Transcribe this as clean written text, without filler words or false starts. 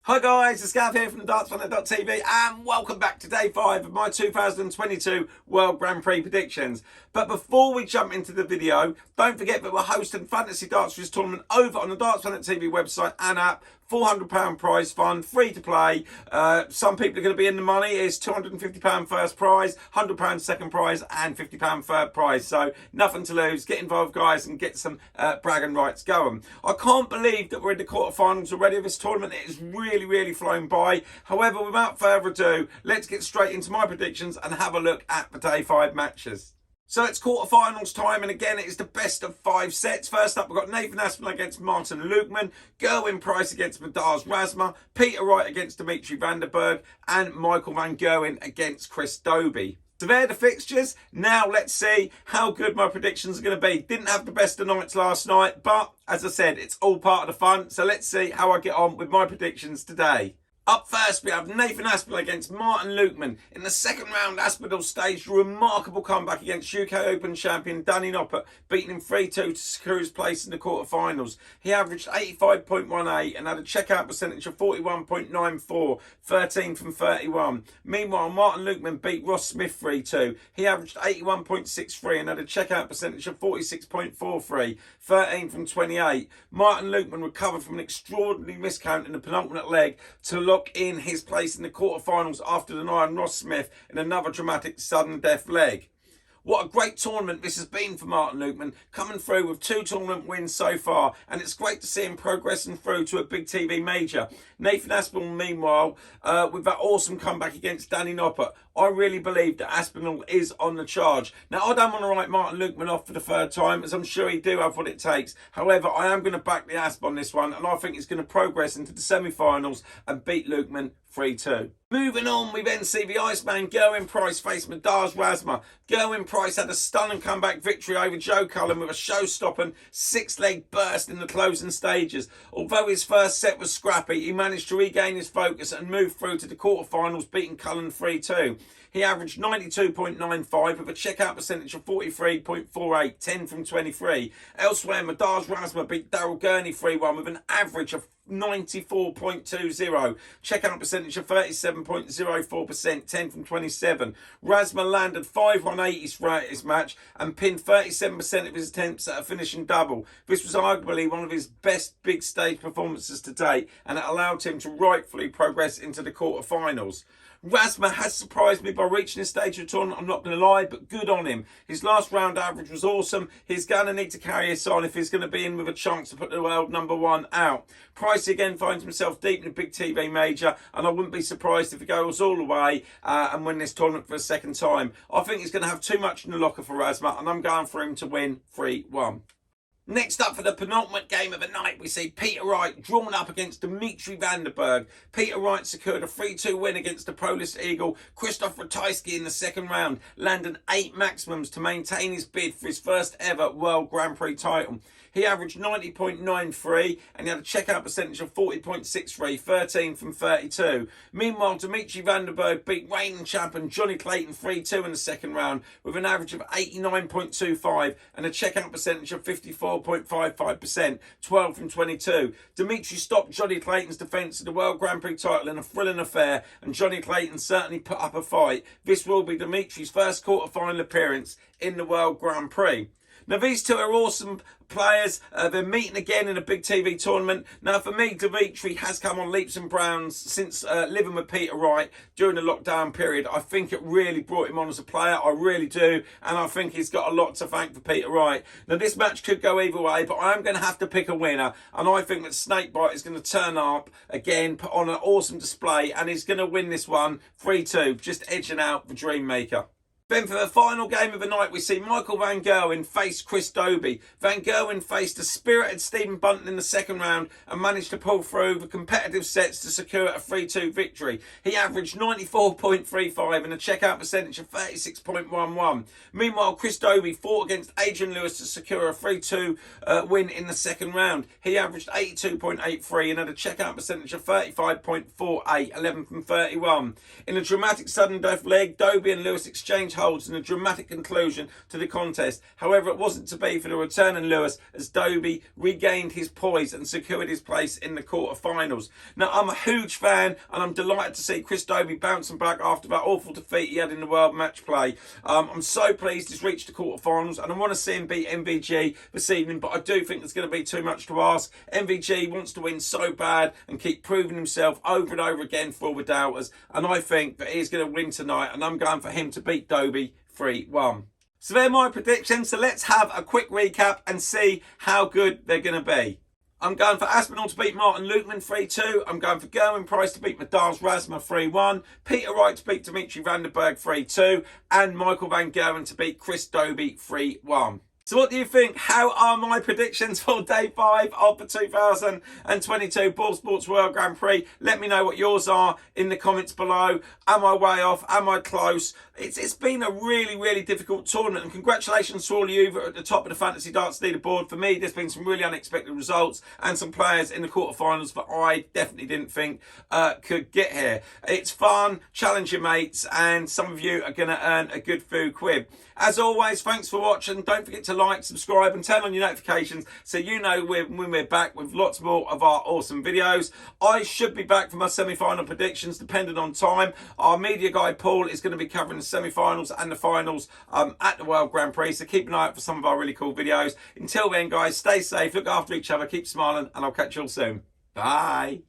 Hi guys, it's Gav here from dartsplanet.tv and welcome back to day 5 of my 2022 World Grand Prix predictions. But before we jump into the video, don't forget that we're hosting Fantasy Darts Quiz Tournament over on the Darts Planet TV website and app. £400 prize fund, free to play. Some people are going to be in the money. It's £250 first prize, £100 second prize and £50 third prize. So nothing to lose. Get involved guys and get some bragging rights going. I can't believe that we're in the quarterfinals already of this tournament. It is really flown by. However, without further ado, let's get straight into my predictions and have a look at the day 5 matches. So it's quarterfinals time, and again, it is the best of 5 sets. First up, we've got Nathan Aspinall against Martin Lukeman, Gerwyn Price against Madars Razma, Peter Wright against Dimitri Vandenberg, and Michael van Gerwen against Doby. So they're the fixtures. Now let's see how good my predictions are going to be. Didn't have the best of nights last night, but as I said, it's all part of the fun. So let's see how I get on with my predictions today. Up first, we have Nathan Aspinall against Martin Lukeman. In the second round, Aspinall staged a remarkable comeback against UK Open champion Danny Noppert, beating him 3-2 to secure his place in the quarterfinals. He averaged 85.18 and had a checkout percentage of 41.94, 13 from 31. Meanwhile, Martin Lukeman beat Ross Smith 3-2. He averaged 81.63 and had a checkout percentage of 46.43, 13 from 28. Martin Lukeman recovered from an extraordinary miscount in the penultimate leg to lock in his place in the quarterfinals after denying Ross Smith in another dramatic sudden death leg. What a great tournament this has been for Martin Lukeman, coming through with 2 tournament wins so far, and it's great to see him progressing through to a big TV major. Nathan Aspinall, meanwhile, with that awesome comeback against Danny Noppert, I really believe that Aspinall is on the charge. Now, I don't want to write Martin Lukeman off for the third time, as I'm sure he do have what it takes. However, I am going to back the Asp on this one, and I think he's going to progress into the semi-finals and beat Lukeman 3-2. Moving on, we then see the Iceman Gerwyn Price face Madars Razma. Gerwyn Price had a stunning comeback victory over Joe Cullen with a show-stopping 6-leg burst in the closing stages. Although his first set was scrappy, he managed to regain his focus and move through to the quarterfinals, beating Cullen 3-2. He averaged 92.95 with a checkout percentage of 43.48, 10 from 23. Elsewhere, Madars Razma beat Daryl Gurney 3-1 with an average of 94.20, checkout percentage of 37.04%, 10 from 27. Razma landed 5 180s throughout his match and pinned 37% of his attempts at a finishing double. This was arguably one of his best big stage performances to date, and it allowed him to rightfully progress into the quarterfinals. Razma has surprised me by reaching this stage of the tournament, I'm not going to lie, but good on him. His last round average was awesome. He's going to need to carry this on if he's going to be in with a chance to put the world #1 out. Price again finds himself deep in a big TV major, and I wouldn't be surprised if he goes all the way and win this tournament for a second time. I think he's going to have too much in the locker for Razma, and I'm going for him to win 3-1. Next up for the penultimate game of the night, we see Peter Wright drawn up against Dimitri Vandenberg. Peter Wright secured a 3-2 win against the Polish Eagle Krzysztof Ratajski in the second round, landing 8 maximums to maintain his bid for his first ever World Grand Prix title. He averaged 90.93 and he had a checkout percentage of 40.63, 13 from 32. Meanwhile, Dimitri Vandenberg beat reigning champion Johnny Clayton 3-2 in the second round with an average of 89.25 and a checkout percentage of 54.55%, 12 from 22. Dimitri stopped Johnny Clayton's defence of the World Grand Prix title in a thrilling affair, and Johnny Clayton certainly put up a fight. This will be Dimitri's first quarter-final appearance in the World Grand Prix. Now, these two are awesome players. They're meeting again in a big TV tournament. Now, for me, Dimitri has come on leaps and bounds since living with Peter Wright during the lockdown period. I think it really brought him on as a player. I really do. And I think he's got a lot to thank for Peter Wright. Now, this match could go either way, but I am going to have to pick a winner. And I think that Snakebite is going to turn up again, put on an awesome display, and he's going to win this one 3-2, just edging out the Dreammaker. Then for the final game of the night, we see Michael van Gerwen face Doby. Van Gerwen faced a spirited Stephen Bunton in the second round and managed to pull through the competitive sets to secure a 3-2 victory. He averaged 94.35 and a checkout percentage of 36.11. Meanwhile, Doby fought against Adrian Lewis to secure a 3-2 win in the second round. He averaged 82.83 and had a checkout percentage of 35.48, 11 from 31. In a dramatic sudden death leg, Dobey and Lewis exchanged holds in a dramatic conclusion to the contest. However, it wasn't to be for the return in Lewis as Doby regained his poise and secured his place in the quarter-finals. Now, I'm a huge fan and I'm delighted to see Chris Doby bouncing back after that awful defeat he had in the World Match Play. I'm so pleased he's reached the quarter-finals and I want to see him beat MVG this evening, but I do think it's going to be too much to ask. MVG wants to win so bad and keep proving himself over and over again for all the doubters, and I think that he's going to win tonight, and I'm going for him to beat Doby 3-1. So they're my predictions, so let's have a quick recap and see how good they're going to be. I'm going for Aspinall to beat Martin Lukeman 3-2. I'm going for Gerwen Price to beat Madars Razma 3-1. Peter Wright to beat Dimitri Vandenberg 3-2. And Michael Van Gerwen to beat Chris Doby 3-1. So what do you think? How are my predictions for day 5 of the 2022 Ball Sports World Grand Prix? Let me know what yours are in the comments below. Am I way off? Am I close? It's been a really difficult tournament, and congratulations to all of you at the top of the Fantasy Darts leaderboard. For me, there's been some really unexpected results and some players in the quarterfinals that I definitely didn't think could get here. It's fun, challenge your mates, and some of you are going to earn a good few quid. As always, thanks for watching. Don't forget to like, subscribe and turn on your notifications so you know when we're back with lots more of our awesome videos. I should be back for my semi-final predictions depending on time. Our media guy Paul is going to be covering the semi-finals and the finals at the World Grand Prix, so keep an eye out for some of our really cool videos. Until then guys, stay safe, look after each other, keep smiling, and I'll catch you all soon. Bye.